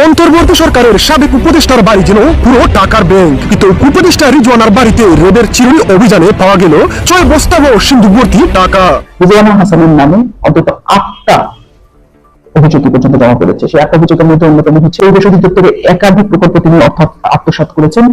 অন্তর্বর্তী সরকারের সাবেক উপদেষ্টার বাড়ি যেন পুরো টাকার ব্যাংক। কিন্তু উপদেষ্টা রিজওয়ানার বাড়িতে রেবের চিরুনি অভিযানে পাওয়া গেল 6 বস্তা ও সিন্ধুক ভর্তি টাকা। রিজওয়ানা হাসানের নামে অন্তত 8টা অভিযোগ পর্যন্ত জমা পড়েছে। সেই 8টা অভিযোগের মধ্যে অন্যতম হচ্ছে পরিবেশ অধিদপ্তরে একাধিক প্রকল্প তিনি আত্মসাৎ করেছেন,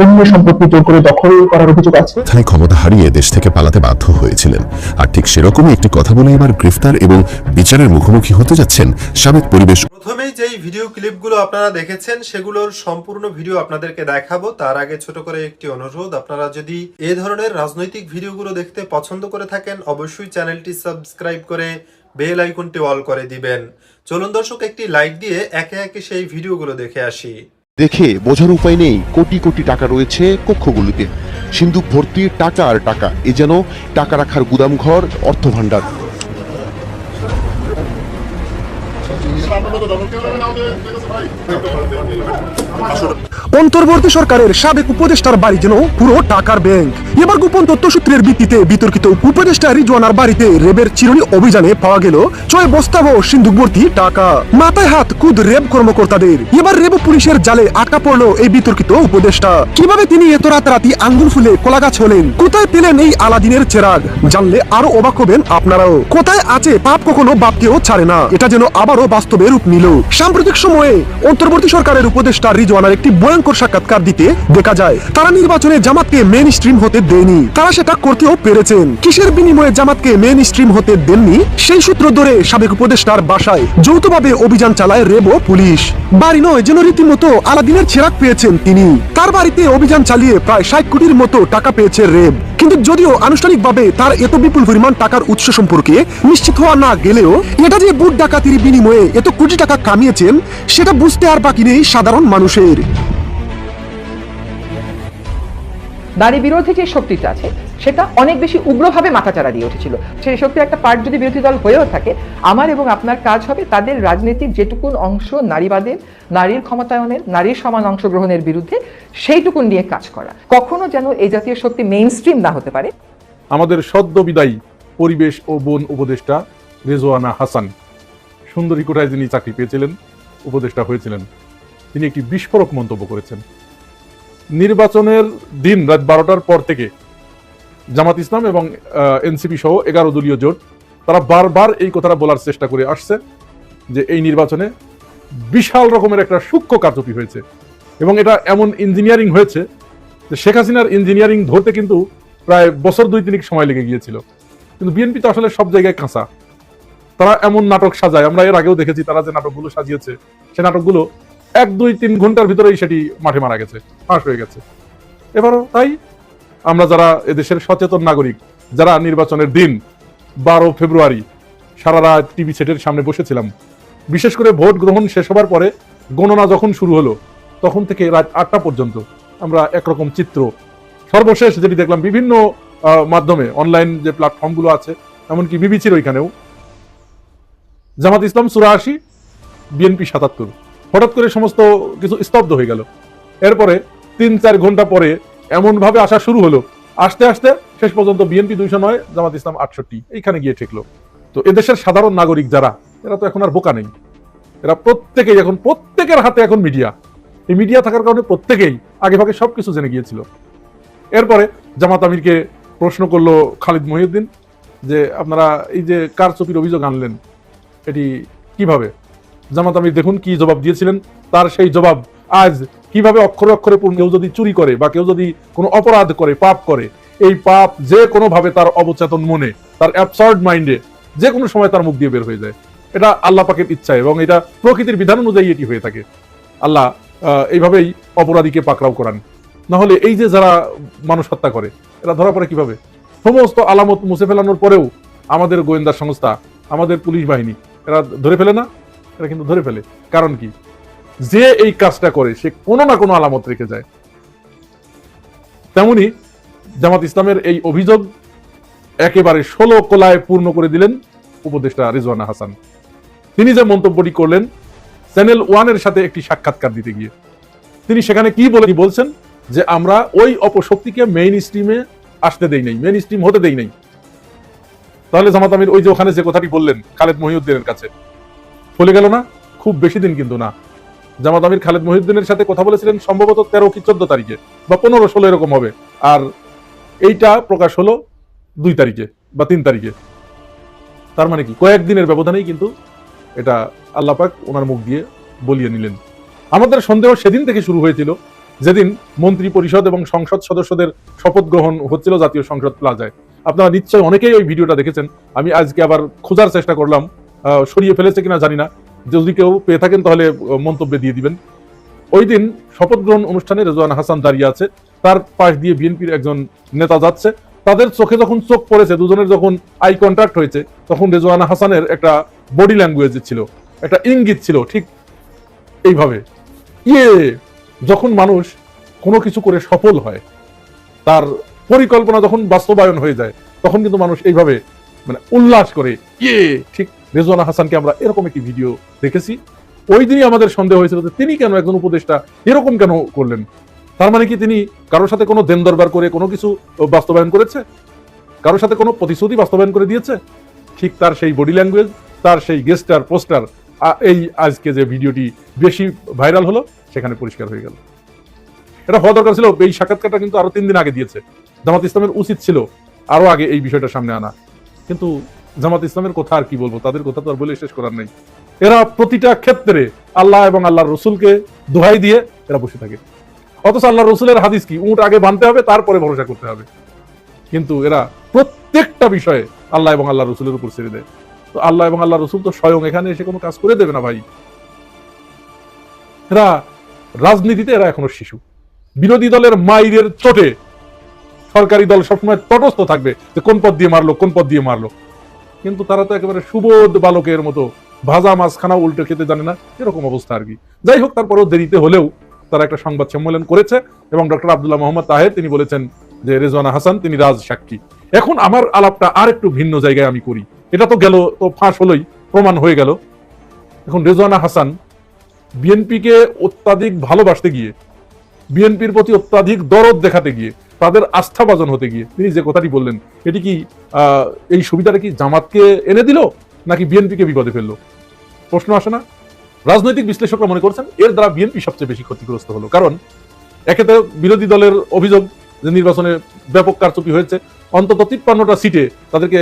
অন্য সম্পত্তি জোর করে দখল করার অভিযোগ আছে। স্থায়ী ক্ষমতা হারিয়ে দেশ থেকে পালাতে বাধ্য হয়েছিলেন, আর ঠিক সেরকমই একটি কথা বলে এবার গ্রেফতার এবং বিচারের মুখোমুখি হতে যাচ্ছেন সাবেক পরিবেশ। প্রথমেই যেই ভিডিও ক্লিপগুলো আপনারা দেখেছেন সেগুলোর সম্পূর্ণ ভিডিও আপনাদেরকে দেখাবো। তার আগে ছোট করে একটি অনুরোধ, আপনারা যদি এই ধরনের রাজনৈতিক ভিডিওগুলো দেখতে পছন্দ করে থাকেন অবশ্যই চ্যানেলটি সাবস্ক্রাইব করে বেল আইকনটি অল করে দিবেন। চলুন দর্শক, একটি লাইক দিয়ে একে একে সেই ভিডিওগুলো দেখে আসি। দেখে বোঝার উপায় নেই কোটি কোটি টাকা রয়েছে কক্ষগুলিতে, সিন্ধুক ভর্তি টাকা আর টাকা। এ যেন টাকা রাখার গুদামঘর, অর্থভাণ্ডার। অন্তর্বর্তী সরকারের সাবেক উপদেষ্টার বাড়ি যেন পুরো টাকার ব্যাংক। এবার গোপন তথ্য সূত্রের ভিত্তিতে বিতর্কিত উপদেষ্টা রিজওয়ানার বাড়িতে রেবের চিরুনি অভিযানে পাওয়া গেল 6 বস্তা ও সিন্ধুক ভর্তি টাকা। মাথায় হাত খুদ রেব কর্মকর্তাদের। এবার রেব পুলিশের জালে আটকা পড়লো এই বিতর্কিত উপদেষ্টা। কিভাবে তিনি এত রাতারাতি আঙ্গুল ফুলে কলাগাছ হলেন? কোথায় পেলেন এই আলাদিনের চেরাগ? জানলে আরো অবাক হবেন আপনারাও। কোথায় আছে পাপ কখনো বাপকেও ছাড়ে না, এটা যেন আবারও বাস্তবে রূপ নিল। সাম্প্রতিক সময়ে অন্তর্বর্তী সরকারের উপদেষ্টা রিজওয়ানার একটি ভয়ঙ্কর সাক্ষাৎকার দিতে দেখা যায়। তারা নির্বাচনে জামাতকে মেইন স্ট্রিম হতে দেয়নি, তারা সেটা করতেও পেরেছেন। কিসের বিনিময়ে জামাতকে মেইন স্ট্রিম হতে দেননি সেই সূত্র ধরে সাবেক উপদেষ্টার বাসায় যৌথভাবে অভিযান চালায় রেব ও পুলিশ। বাড়ি নয়, যেন রীতিমতো আলাদিনের চেরাগ পেয়েছেন তিনি। তার বাড়িতে অভিযান চালিয়ে প্রায় 60 কোটির মতো টাকা পেয়েছে রেব। কিন্তু যদিও আনুষ্ঠানিকভাবে তার এত বিপুল পরিমাণ টাকার উৎস সম্পর্কে নিশ্চিত হওয়া না গেলেও এটা যে বুট ডাকাতির বিনিময়ে এত কোটি টাকা কামিয়েছেন সেটা বুঝতে আর বাকি নেই সাধারণ মানুষের। নারী বিরোধী যে শক্তিটা আছে সেটা অনেক বেশি উগ্রভাবে মাথাচাড়া দিয়ে উঠেছিল। সেই শক্তির একটা পার্ট যদি বিরোধী দল হয়েও থাকে, আমার এবং আপনার কাজ হবে তাদের রাজনীতির যেটুকুন অংশ নারীবাদের, নারীর ক্ষমতায়নের, নারীর সমান অংশগ্রহণের বিরুদ্ধে সেইটুকুন নিয়ে কাজ করা। কখনো যেন এই জাতীয় শক্তি মেইন স্ট্রিম না হতে পারে। আমাদের সদ্য বিদায়ী পরিবেশ ও বন উপদেষ্টা রিজওয়ানা হাসান, সুন্দরী কোটায় যিনি চাকরি পেয়েছিলেন, উপদেষ্টা হয়েছিলেন, তিনি একটি বিস্ফোরক মন্তব্য করেছেন। নির্বাচনের দিন রাত 12টার পর থেকে জামাত ইসলাম এবং এনসিপি সহ 11 দলীয় জোট তারা বারবার এই কথাটা বলার চেষ্টা করে আসছে যে এই নির্বাচনে বিশাল রকমের একটা সূক্ষ্ম কারচুপি হয়েছে এবং এটা এমন ইঞ্জিনিয়ারিং হয়েছে যে শেখ হাসিনার ইঞ্জিনিয়ারিং ধরতে কিন্তু প্রায় বছর 2-3 সময় লেগে গিয়েছিল। কিন্তু বিএনপি তো আসলে সব জায়গায় কাঁচা, তারা এমন নাটক সাজায়, আমরা এর আগেও দেখেছি তারা যে নাটকগুলো সাজিয়েছে সে নাটকগুলো 1-2-3 ঘন্টার ভিতরেই সেটি মাঠে মারা গেছে, ফাঁস হয়ে গেছে। এবারও তাই আমরা যারা এদেশের সচেতন নাগরিক, যারা নির্বাচনের দিন 12 ফেব্রুয়ারি সারা রাত টিভি সেটের সামনে বসেছিলাম, বিশেষ করে ভোট গ্রহণ শেষ হবার পরে গণনা যখন শুরু হলো তখন থেকে রাত 8টা পর্যন্ত আমরা একরকম চিত্র, সর্বশেষ যেটি দেখলাম বিভিন্ন মাধ্যমে অনলাইন যে প্ল্যাটফর্মগুলো আছে, এমনকি বিবিসির ওইখানেও জামাত ইসলাম 84, বিএনপি 77, হঠাৎ করে সমস্ত কিছু স্তব্ধ হয়ে গেল। এরপরে 3-4 ঘন্টা পরে এমন ভাবে আসা শুরু হলো, আস্তে আস্তে শেষ পর্যন্ত বিএনপি 209, জামাত ইসলাম 68 এইখানে গিয়ে ঠেকলো। তো এদেশের সাধারণ নাগরিক যারা, এরা তো এখন আর বোকা নেই, এরা প্রত্যেকেই এখন, প্রত্যেকের হাতে এখন মিডিয়া। এই মিডিয়া থাকার কারণে প্রত্যেকেই আগে ভাগে সবকিছু জেনে গিয়েছিল। এরপরে জামাত আমিরকে প্রশ্ন করলো খালিদ মহিউদ্দিন যে আপনারা এই যে কারচুপির অভিযোগ আনলেন এটি কিভাবে? জামাত আমির দেখুন কি জবাব দিয়েছিলেন। তার সেই জবাব আজ কিভাবে অক্ষরে অক্ষরে কেউ যদি চুরি করে বা কেউ যদি কোনো অপরাধ করে, পাপ করে, এই পাপ যে কোনো ভাবে তার অবচেতন মনে, তার অ্যাবসার্ড মাইন্ডে যে কোনো সময় তার মুখ দিয়ে বের হয়ে যায়। এটা আল্লাহ পাকের ইচ্ছা এবং এটা প্রকৃতির বিধান অনুযায়ী এটি হয়ে থাকে। আল্লাহ এইভাবেই অপরাধীকে পাকড়াও করান। না হলে এই যে যারা মানুষ হত্যা করে এরা ধরা পড়ে কিভাবে? সমস্ত আলামত মুছে ফেলানোর পরেও আমাদের গোয়েন্দা সংস্থা, আমাদের পুলিশ বাহিনী এরা ধরে ফেলে না? এরা কিন্তু ধরে ফেলে। কারণ কি? যে এই কাজটা করে সে কোনো না কোনো আলামত রেখে যায়। তেমনি জামাত ইসলামের এই অভিযোগ একেবারে 16 কোলায় পূর্ণ করে দিলেন উপদেষ্টা রিজওয়ানা হাসান। তিনি যে মন্তব্যটি করলেন চ্যানেল 1-এর সাথে একটি সাক্ষাৎকার দিতে গিয়ে, তিনি সেখানে কি বলছেন যে আমরা ওই অপশক্তিকে মেইন স্ট্রিমে আসতে দেই নাই, মেইন স্ট্রিম হতে দেই নাই। তাহলে জামাত আমির ওই যে ওখানে যে কথাটি বললেন খালেদ মহিউদ্দিনের কাছে, ফলে গেল না? খুব বেশি দিন কিন্তু না, জামাত আমির খালেদ মহিউদ্দিনের সাথে কথা বলেছিলেন সম্ভবত 13 কি 14 তারিখে বা 15-16 এরকম হবে, আর এইটা প্রকাশ হলো 2 তারিখে বা 3 তারিখে। তার মানে কি কয়েকদিনের ব্যবধানেই কিন্তু এটা আল্লাহ পাক ওনার মুখ দিয়ে বলিয়ে নিলেন। আমাদের সন্দেহ সেদিন থেকে শুরু হয়েছিল যেদিন মন্ত্রী পরিষদ এবং সংসদ সদস্যদের শপথ গ্রহণ হচ্ছিল জাতীয় সংসদ প্লাজায়। আপনারা নিশ্চয়ই অনেকেই ওই ভিডিওটা দেখেছেন। আমি আজকে আবার খোঁজার চেষ্টা করলাম, সরিয়ে ফেলেছে কিনা জানি না, যদি কেউ পেয়ে থাকেন তাহলে মন্তব্যে দিয়ে দিবেন। ওই দিন শপথ গ্রহণ অনুষ্ঠানে রেজওয়ানা হাসান দাঁড়িয়ে আছে, তার পাশ দিয়ে বিএনপির একজন নেতা যাচ্ছে। তাদের চোখে যখন চোখ পড়েছে, দুজনের যখন আই কন্ট্যাক্ট হয়েছে, তখন রেজওয়ানা হাসানের একটা বডি ল্যাঙ্গুয়েজ ছিল, একটা ইঙ্গিত ছিল ঠিক এইভাবে। যখন মানুষ কোনো কিছু করে সফল হয়, তার পরিকল্পনা যখন বাস্তবায়ন হয়ে যায়, তখন কিন্তু মানুষ এইভাবে মানে উল্লাস করে ঠিক রেজওয়ানা হাসানকে আমরা এরকম একটি ভিডিও দেখেছি। ওই দিনই আমাদের সন্দেহ হয়েছিল যে তিনি কেন একজন উপদেষ্টা এরকম কেন করলেন। তার মানে কি তিনি কারোর সাথে কোনো দেন দরবার করে কোনো কিছু বাস্তবায়ন করেছে, কারোর সাথে কোনো প্রতিশ্রুতি বাস্তবায়ন করে দিয়েছে? ঠিক তার সেই বডি ল্যাঙ্গুয়েজ, তার সেই গেস্টার পোস্টার, এই আজকে যে ভিডিওটি বেশি ভাইরাল হলো সেখানে পরিষ্কার হয়ে গেল। এটা হওয়া দরকার ছিল। এই সাক্ষাৎকারটা কিন্তু আরো 3 দিন আগে দিয়েছে। জামাত ইসলামের উচিত ছিল আরো আগে এই বিষয়টা সামনে আনা, কিন্তু জামাত ইসলামের কথা আর কি বলবো, তাদের কথা তো আর বলে শেষ করার নেই। এরা প্রতিটা ক্ষেত্রে আল্লাহ এবং আল্লাহর রসুলকে দোহাই দিয়ে এরা বসে থাকে, অথচ আল্লাহর রসুলের হাদিস কি উট আগে বানতে হবে, তারপরে ভরসা করতে হবে। কিন্তু এরা প্রত্যেকটা বিষয়ে আল্লাহ এবং আল্লাহ রসুলের উপর ছেড়ে দেয়। তো আল্লাহ এবং আল্লাহ রসুল তো স্বয়ং এখানে এসে কোনো কাজ করে দেবে না ভাই। এরা রাজনীতিতে এরা এখনো শিশু। বিরোধী দলের মাইরের চোটে সরকারি দল সবসময় তটস্থ থাকবে যে কোন পথ দিয়ে মারলো, কোন পথ দিয়ে মারলো। কিন্তু তারা তো একেবারে সুবোধ বালকের মতো ভাজা মাছখানা উল্টে খেতে জানে না, এরকম অবস্থা আর কি। যাই হোক, তারপরেও দেরিতে হলেও তারা একটা সংবাদ সম্মেলন করেছে এবং ডক্টর আব্দুল্লাহ মোহাম্মদ তাহের তিনি বলেছেন যে রেজওয়ানা হাসান তিনি রাজ সাক্ষী। এখন আমার আলাপটা আর একটু ভিন্ন জায়গায় আমি করি। এটা তো গেল, তো ফাঁস হলোই, প্রমাণ হয়ে গেল। এখন রেজওয়ানা হাসান বিএনপিকে অত্যাধিক ভালোবাসতে গিয়ে, বিএনপির প্রতি অত্যাধিক দরদ দেখাতে গিয়ে, তাদের আস্থাভাজন হতে গিয়ে তিনি যে কথাটি বললেন, এটি কি এই সুবিধাটা কি জামাতকে এনে দিল নাকি বিএনপিকে বিপদে ফেললো? প্রশ্ন আসে না? রাজনৈতিক বিশ্লেষকরা মনে করছেন এর দ্বারা বিএনপি সবচেয়ে বেশি ক্ষতিগ্রস্ত হলো। কারণ একে তো বিরোধী দলের অভিযোগ যে নির্বাচনে ব্যাপক কারচুপি হয়েছে, অন্তত 53টা সিটে তাদেরকে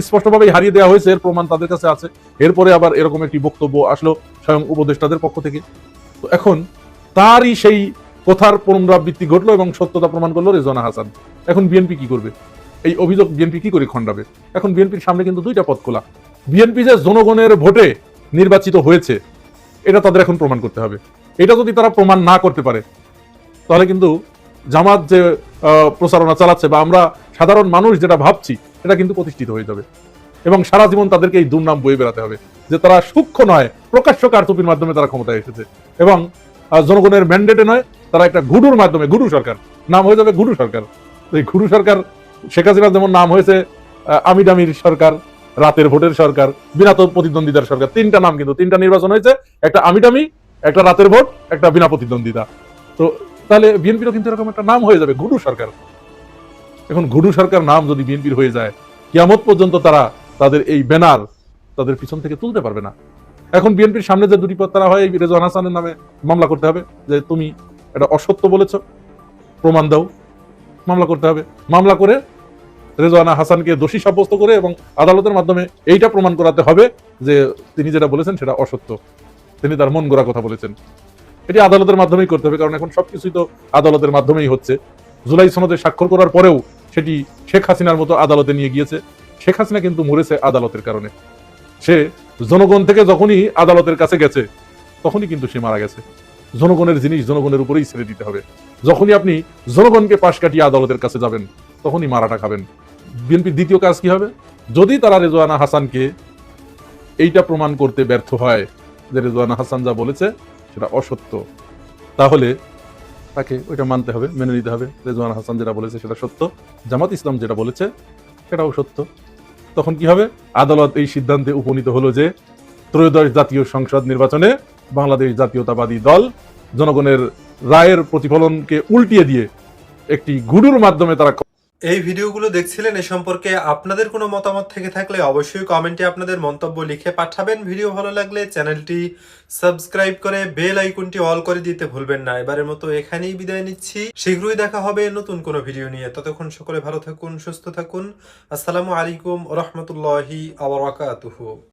স্পষ্টভাবেই হারিয়ে দেওয়া হয়েছে, এর প্রমাণ তাদের কাছে আছে। এরপরে আবার এরকম একটি বক্তব্য আসলো স্বয়ং উপদেষ্টাদের পক্ষ থেকে। তো এখন তারই সেই কথার পুনরাবৃত্তি ঘটলো এবং সত্যতা প্রমাণ করলো রেজওয়ানা হাসান। এখন বিএনপি কি করবে? এই অভিযোগ বিএনপি কি করে খণ্ডাবে? এখন বিএনপির সামনে কিন্তু 2টা পথ খোলা। বিএনপি যে জনগণের ভোটে নির্বাচিত হয়েছে এটা তাদের এখন প্রমাণ করতে হবে। এটা যদি তারা প্রমাণ না করতে পারে তাহলে কিন্তু জামাত যে প্রচারণা চালাচ্ছে বা আমরা সাধারণ মানুষ যেটা ভাবছি এটা কিন্তু প্রতিষ্ঠিত হয়ে যাবে এবং সারা জীবন তাদেরকে এই দুর্নাম বয়ে বেড়াতে হবে যে তারা সূক্ষ্ম নয়, প্রকাশ্য কারচুপির মাধ্যমে তারা ক্ষমতায় এসেছে এবং জনগণের ম্যান্ডেটে নয়, তারা একটা ঘুডুর মাধ্যমে, ঘুডু সরকার নাম হয়ে যাবে, ঘুডু সরকার। এই ঘুডু সরকার, শেখ হাসিনার যেমন নাম হয়েছে আমিডামির সরকার, রাতের ভোটের সরকার, বিনা প্রতিদ্বন্দ্বিতার সরকার। 3টা নাম, কিন্তু 3টা নির্বাচন হয়েছে, একটা আমিডামি, একটা রাতের ভোট, একটা বিনা প্রতিদ্বন্দ্বিতা। তো তাহলে বিএনপিরও কিন্তু এরকম একটা নাম হয়ে যাবে, ঘুডু সরকার। এখন ঘুডু সরকার নাম যদি বিএনপির হয়ে যায়, কিয়ামত পর্যন্ত তারা তাদের এই ব্যানার তাদের পিছন থেকে তুলতে পারবে না। এখন বিএনপির সামনে যে 2টি পথ তারা হয়, রেজওয়ানা হাসানের নামে মামলা করতে হবে যে তুমি এটা অসত্য বলেছ, প্রমাণ দাও। মামলা করতে হবে, মামলা করে রেজওয়ানা হাসানকে দোষী সাব্যস্ত করে এবং আদালতের মাধ্যমে এইটা প্রমাণ করাতে হবে যে তিনি যেটা বলেছেন সেটা অসত্য, তিনি তার মন গড়া কথা বলেছেন। এটি আদালতের মাধ্যমেই করতে হবে, কারণ এখন সবকিছুই তো আদালতের মাধ্যমেই হচ্ছে। জুলাই সনদে স্বাক্ষর করার পরেও সেটি শেখ হাসিনার মতো আদালতে নিয়ে গিয়েছে। শেখ হাসিনা কিন্তু মরেছে আদালতের কারণে। সে জনগণ থেকে যখনই আদালতের কাছে গেছে তখনই কিন্তু সে মারা গেছে। জনগণের জিনিস জনগণের উপরেই ছেড়ে দিতে হবে। যখনই আপনি জনগণকে পাশ কাটিয়ে আদালতের কাছে যাবেন তখনই মারাটা খাবেন। বিএনপির দ্বিতীয় কাজ কি হবে? যদি তারা রেজওয়ানা হাসানকে এইটা প্রমাণ করতে ব্যর্থ হয় যে রেজওয়ানা হাসান যা বলেছে সেটা অসত্য, তাহলে তাকে ওইটা মানতে হবে, মেনে নিতে হবে। রেজওয়ানা হাসান যেটা বলেছে সেটা সত্য, জামাত ইসলাম যেটা বলেছে সেটাও সত্য। তখন কি হবে? আদালত এই সিদ্ধান্তে উপনীত হলো যে 13শ জাতীয় সংসদ নির্বাচনে বাংলাদেশ জাতীয়তাবাদী দল জনগণের রায়ের প্রতিফলনকে উল্টিয়ে দিয়ে একটি গুডুর মাধ্যমে তারা এই ভিডিওগুলো দেখছিলেন, এ সম্পর্কে আপনাদের কোনো মতামত থেকে থাকলে অবশ্যই কমেন্টে আপনাদের মন্তব্য লিখে পাঠাবেন। ভিডিও ভালো লাগলে চ্যানেলটি সাবস্ক্রাইব করে বেল আইকনটি অল করে দিতে ভুলবেন না। এবারের মতো এখানেই বিদায় নিচ্ছি, শীঘ্রই দেখা হবে নতুন কোনো ভিডিও নিয়ে। ততক্ষণ সকলে ভালো থাকুন, সুস্থ থাকুন। আসসালামু আলাইকুম ওয়া রাহমাতুল্লাহি ওয়া বারাকাতুহু।